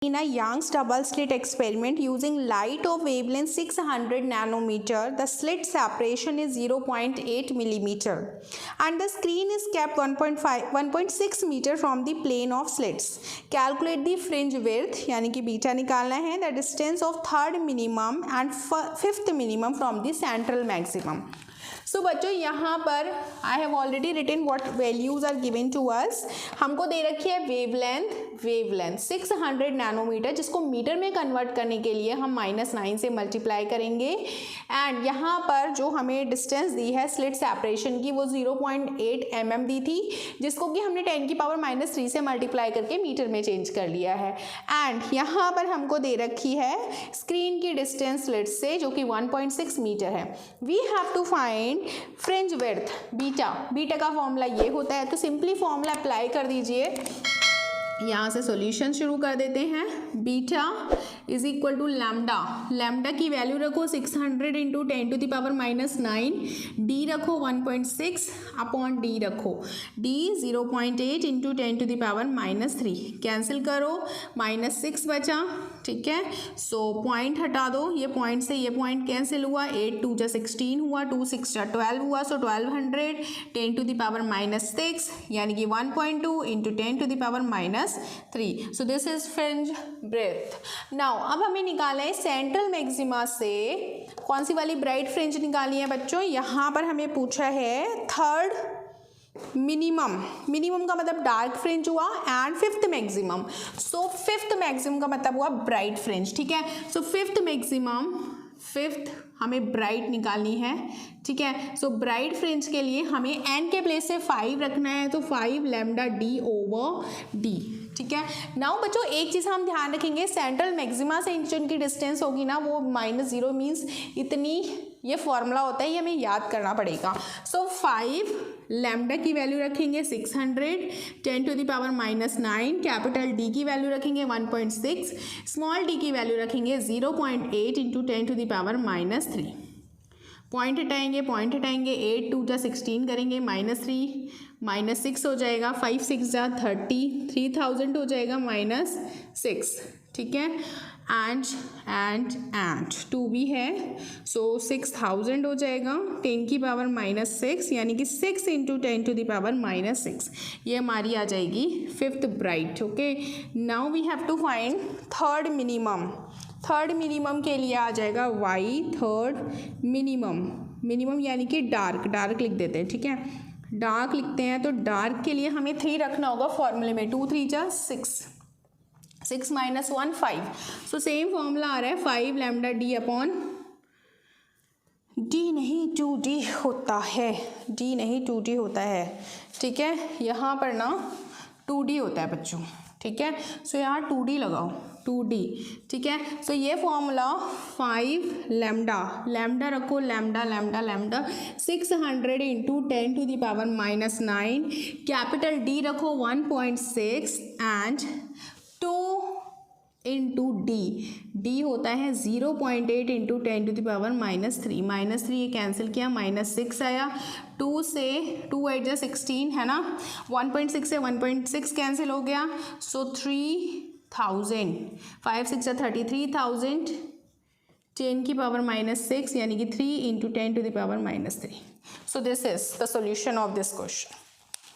In a Young's double slit experiment using light of wavelength 600 nanometer, the slit separation is 0.8 millimeter and the screen is kept 1.6 meter from the plane of slits. Calculate the fringe width, यानी कि beta निकालना है, the distance of third minimum and fifth minimum from the central maximum. सो बच्चों यहाँ पर I have already written what values are given to us. हमको दे रखी है वेवलेंथ 600 नैनोमीटर, जिसको मीटर में कन्वर्ट करने के लिए हम -9 से मल्टीप्लाई करेंगे. एंड यहाँ पर जो हमें डिस्टेंस दी है स्लिट सेपरेशन की वो 0.8 mm दी थी, जिसको कि हमने 10⁻³ से मल्टीप्लाई करके मीटर में चेंज कर लिया है. एंड यहाँ पर हमको दे रखी है स्क्रीन की डिस्टेंस स्लिट से जो कि 1.6 मीटर है. We have to find fringe width beta का फॉर्मूला ये होता है. तो सिंपली फॉर्मूला अप्लाई कर दीजिए. यहाँ से सॉल्यूशन शुरू कर देते हैं. Beta is equal to lambda की वैल्यू रखो 600 इंटू 10⁻⁹. डी रखो 1.6 अपॉन डी रखो डी 0.8 इंटू 10⁻⁻3. कैंसिल करो, -6 बचा. ठीक है, सो पॉइंट हटा दो. ये पॉइंट से ये पॉइंट कैंसिल हुआ. 8 2 16 हुआ, 2 6 12 हुआ. सो 1200 10⁻⁻6 यानी कि 1.2 into 10⁻⁻3. So this is fringe breadth. Now अब हमें निकालना है सेंट्रल मैक्सिमा से कौन सी वाली ब्राइट फ्रिंज निकाली है बच्चों. यहाँ पर हमें पूछा है थर्ड मिनिमम का मतलब डार्क फ्रिंज हुआ and fifth maximum. So fifth maximum का मतलब हुआ ब्राइट फ्रिंज. ठीक है, सो फिफ्थ हमें ब्राइट निकालनी है. ठीक है, सो ब्राइट फ्रिंज के लिए हमें एन के प्लेस से 5 रखना है. तो 5 लैम्डा डी ओवर डी. ठीक है, नाउ बच्चों एक चीज़ हम ध्यान रखेंगे, सेंट्रल मैक्सिमा से इनकी डिस्टेंस होगी ना वो -0 मीन्स इतनी. ये फॉर्मूला होता है, ये हमें याद करना पड़ेगा. सो 5 लैम्डा की वैल्यू रखेंगे 600 10⁻⁹. कैपिटल डी की वैल्यू रखेंगे 1.6. स्मॉल डी की वैल्यू रखेंगे 0.8 इंटू 10⁻⁻3. पॉइंट हटाएंगे 8 2 16 करेंगे -3 -6 हो जाएगा. 5 6 30 3000 हो जाएगा -6. ठीक है, एंड 2 भी है. सो 6000 हो जाएगा 10⁻⁻6 यानी कि 6 इंटू 10⁻⁻6. ये हमारी आ जाएगी fifth bright. Okay, now we have to find third minimum के लिए आ जाएगा वाई. थर्ड मिनिमम यानी कि डार्क लिख देते हैं. ठीक है, डार्क लिखते हैं. तो डार्क के लिए हमें 3 रखना होगा फॉर्मूले में. 2 3 6 -1 5. सो सेम फॉर्मूला आ रहा है 5 लैम्डा डी अपॉन डी नहीं 2D होता है. ठीक है, यहाँ पर ना 2D होता है बच्चों. ठीक है, सो यहाँ 2D लगाओ 2D. ठीक है, सो ये फॉर्मूला 5 लैम्डा रखो लैम्डा 600 इंटू 10⁻⁹. कैपिटल डी रखो 1.6 एंड 2 इंटू डी होता है 0.8 इंटू 10⁻⁻3. -3 ये कैंसिल किया, -6 आया. 2 से 2 8 16 है ना. 1.6 से 1.6 कैंसिल हो गया. सो 3000 5 6 33,000 10⁻⁻6 यानी कि 3 into 10⁻⁻3. So this is the solution of this question.